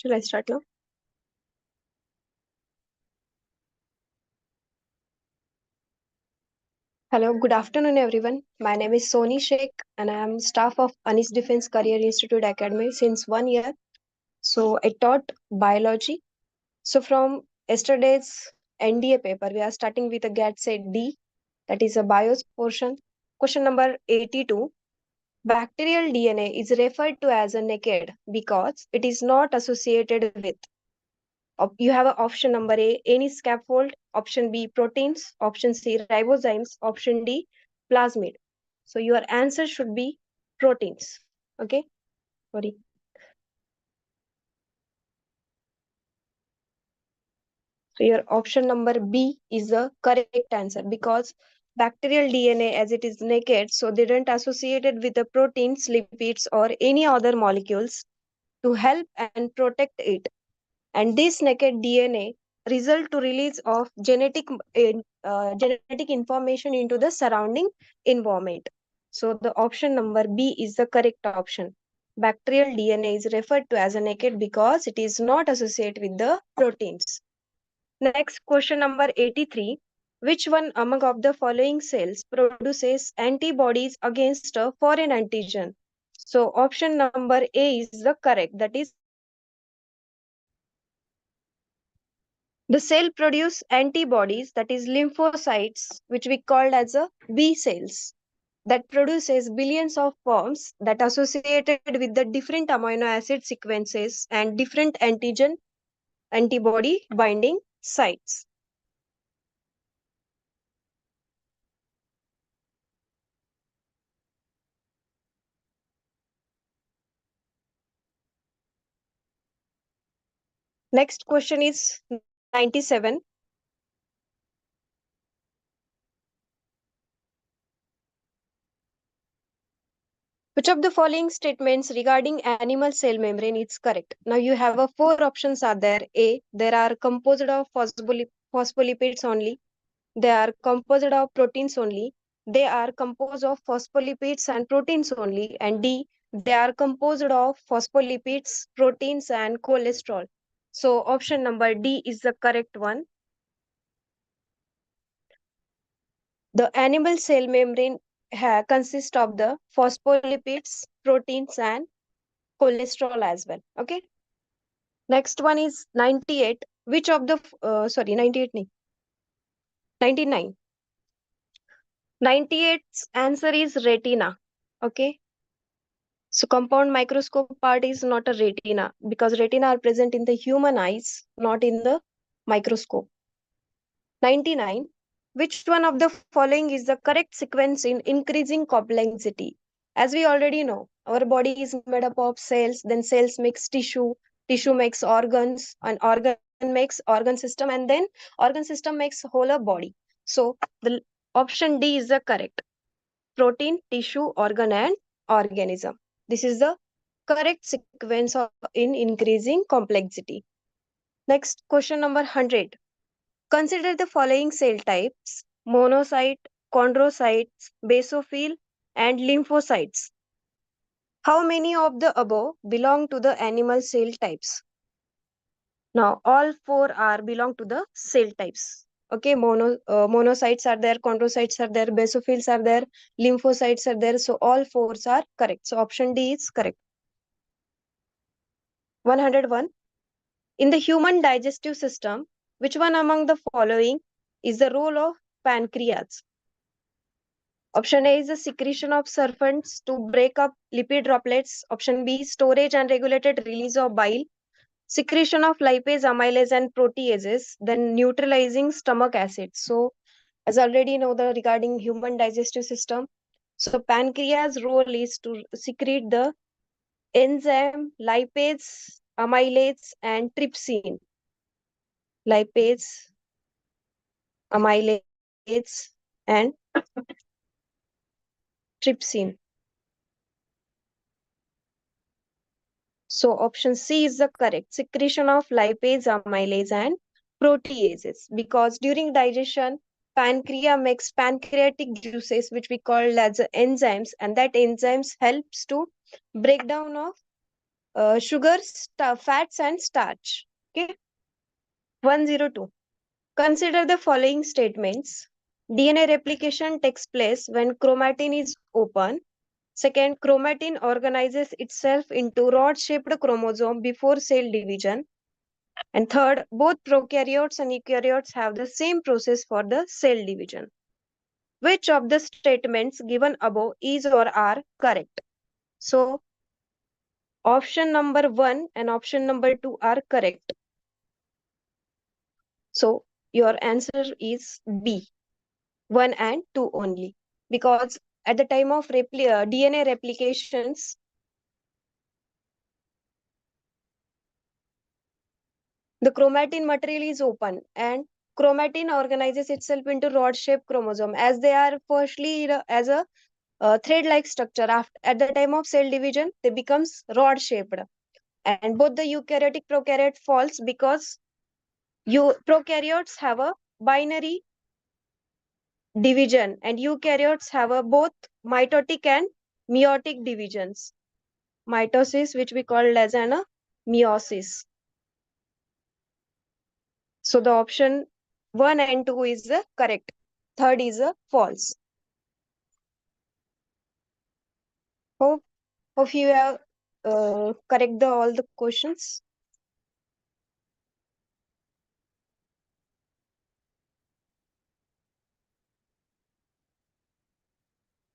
Shall I start now? Hello, good afternoon, everyone. My name is Soni Sheikh, and I am staff of Anis Defense Career Institute Academy since 1 year. So I taught biology. So from yesterday's NDA paper, we are starting with a GAT set D, that is a bios portion. Question number 82. Bacterial DNA is referred to as a naked because it is not associated with. You have a option number A, any scaffold, option B, proteins, option C, ribozymes, option D, plasmid. So your answer should be proteins. Okay, sorry. So your option number B is the correct answer because bacterial DNA, as it is naked, so they don't associated with the proteins, lipids, or any other molecules to help and protect it. And this naked DNA result to release of genetic information into the surrounding environment. So the option number B is the correct option. Bacterial DNA is referred to as a naked because it is not associated with the proteins. Next question number 83. Which one among of the following cells produces antibodies against a foreign antigen? So option number A is the correct, that is the cell produce antibodies, that is lymphocytes, which we called as a B cells, that produces billions of forms that associated with the different amino acid sequences and different antigen antibody binding sites. Next question is 97. Which of the following statements regarding animal cell membrane is correct? Now you have a four options are there. A, there are composed of phospholipids only. They are composed of proteins only. They are composed of phospholipids and proteins only. And D, they are composed of phospholipids, proteins, and cholesterol. So option number D is the correct one. The animal cell membrane consists of the phospholipids, proteins, and cholesterol as well. Okay. Next one is 98. Which of the 98 nahi, 99. 98's answer is retina. Okay. So compound microscope part is not a retina because retina are present in the human eyes, not in the microscope. 99. Which one of the following is the correct sequence in increasing complexity? As we already know, our body is made up of cells, then cells makes tissue, tissue makes organs, and organ makes organ system, and then organ system makes whole of body. So the option D is the correct. Protein, tissue, organ, and organism. This is the correct sequence in increasing complexity. Next, question number 100. Consider the following cell types: monocyte, chondrocytes, basophil, and lymphocytes. How many of the above belong to the animal cell types? Now, all four are belong to the cell types. Okay, monocytes are there, chondrocytes are there, basophils are there, lymphocytes are there. So all fours are correct. So option D is correct. 101. In the human digestive system, which one among the following is the role of pancreas? Option A is the secretion of surfactants to break up lipid droplets. Option B, storage and regulated release of bile. Secretion of lipase, amylase, and proteases, then neutralizing stomach acids. So, as already know the regarding human digestive system, so pancreas role is to secrete the enzyme lipase, amylase, and trypsin. Lipase, amylase, and trypsin. So option C is the correct. Secretion of lipase, amylase, and proteases. Because during digestion, pancreas makes pancreatic juices, which we call as enzymes, and that enzymes helps to break down of sugars, fats, and starch. Okay. 102. Consider the following statements. DNA replication takes place when chromatin is open. Second, chromatin organizes itself into rod-shaped chromosome before cell division. And third, both prokaryotes and eukaryotes have the same process for the cell division. Which of the statements given above is or are correct? So, option number 1 and option number 2 are correct. So, your answer is B, 1 and 2 only. Because at the time of DNA replications, the chromatin material is open and chromatin organizes itself into rod-shaped chromosome as they are firstly as a thread-like structure. After, at the time of cell division, they becomes rod-shaped. And both the eukaryotic prokaryote falls because prokaryotes have a binary division and eukaryotes have a both mitotic and meiotic divisions. Mitosis, which we call as an meiosis. So the option 1 and 2 is the correct. Third is a false. Hope you have correct all the questions.